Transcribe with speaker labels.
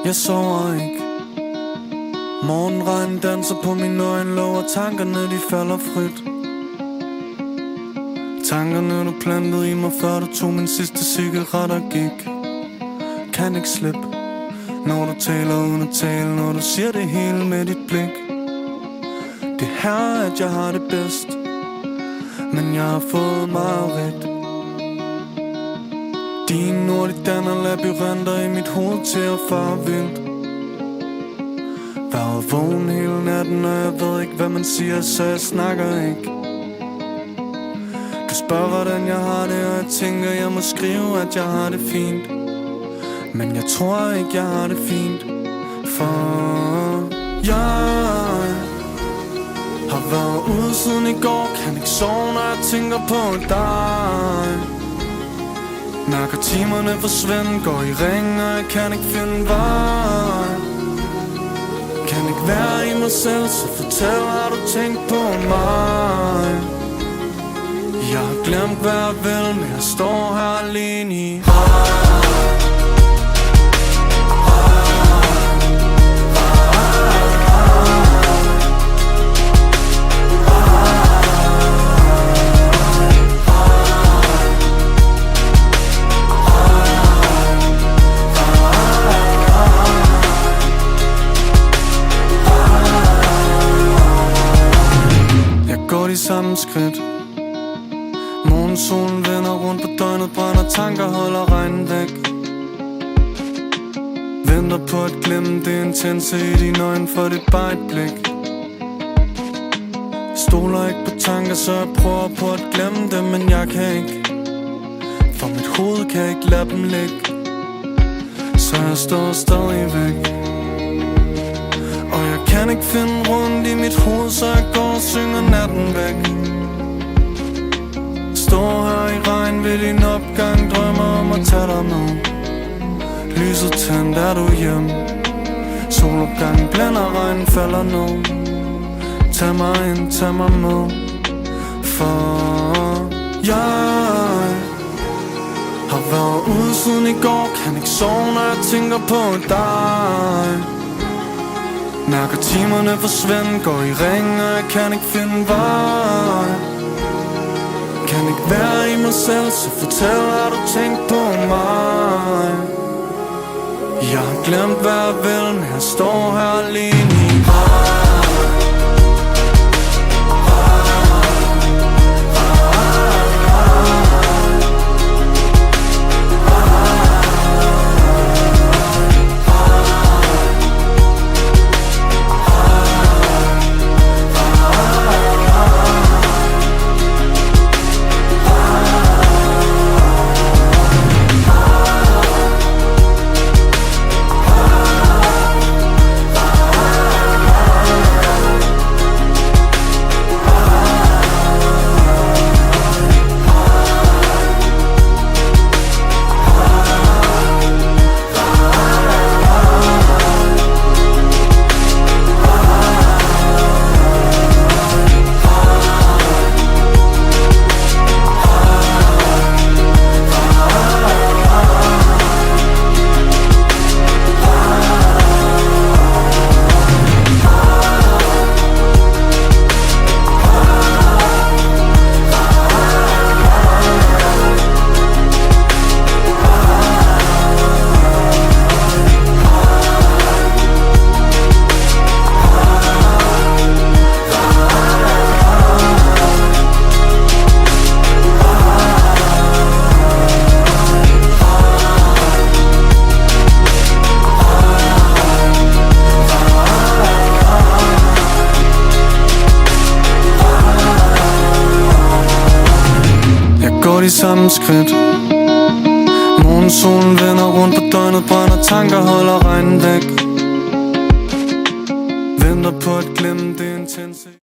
Speaker 1: Jeg sover ikke. Morgenregn danser på mine øjenlåg, og tankerne de falder frit. Tankerne du plantede i mig, før du tog min sidste cigaret og gik. Kan ikke slippe, når du taler uden at tale, når du siger det hele med dit blik. Det er her, at jeg har det bedst, men jeg har fået mareridt. Dine ord, de danner labyrinter i mit hoved til at fare vildt. Været vågen hele natten, og jeg ved ikke, hvad man siger, så jeg snakker ikke. Du spørger, hvordan jeg har det, og jeg tænker, jeg må skrive, at jeg har det fint. Men jeg tror ikke, jeg har det fint, for jeg har været ude siden i går. Kan ikke sove, når jeg tænker på dig. Mærker timerne forsvinde, går i ring, og jeg kan ikke finde vej. Kan ikke være i mig selv, så fortæl, har du tænkt på mig? Jeg har glemt, hvad jeg vil, men jeg står her alene i de samme skridt. Morgensolen vender rundt på døgnet, brænder tanker, holder regnen væk. Venter på at glemme det intense i dine øjne, for det er bare et blik. Stoler ikke på tanker, så jeg prøver på at glemme dem, men jeg kan ikke. For mit hoved kan ikke lade dem ligge, så jeg står stadig væk. Og jeg kan ikke finde rundt i mit hoved, så jeg går og synger natten væk. Står her i regn ved din opgang, drømmer om at tage dig med. Lyset tændt, er du hjemme. Solopgangen blænder, regnen falder ned. Tag mig ind, tag mig med. For jeg har været ude siden i går. Kan ikke sove, når jeg tænker på dig. Mærker timerne forsvinde, går i ring, og jeg kan ikke finde vej. Kan ikke være i mig selv, så fortæl, har du tænkt på mig? Jeg har glemt, hvad jeg vil, men jeg står her alene i de samme skridt. Morgensolen vender rundt på døgnet, brænder tanker, holder regnen væk. Venter på at glemme det intense.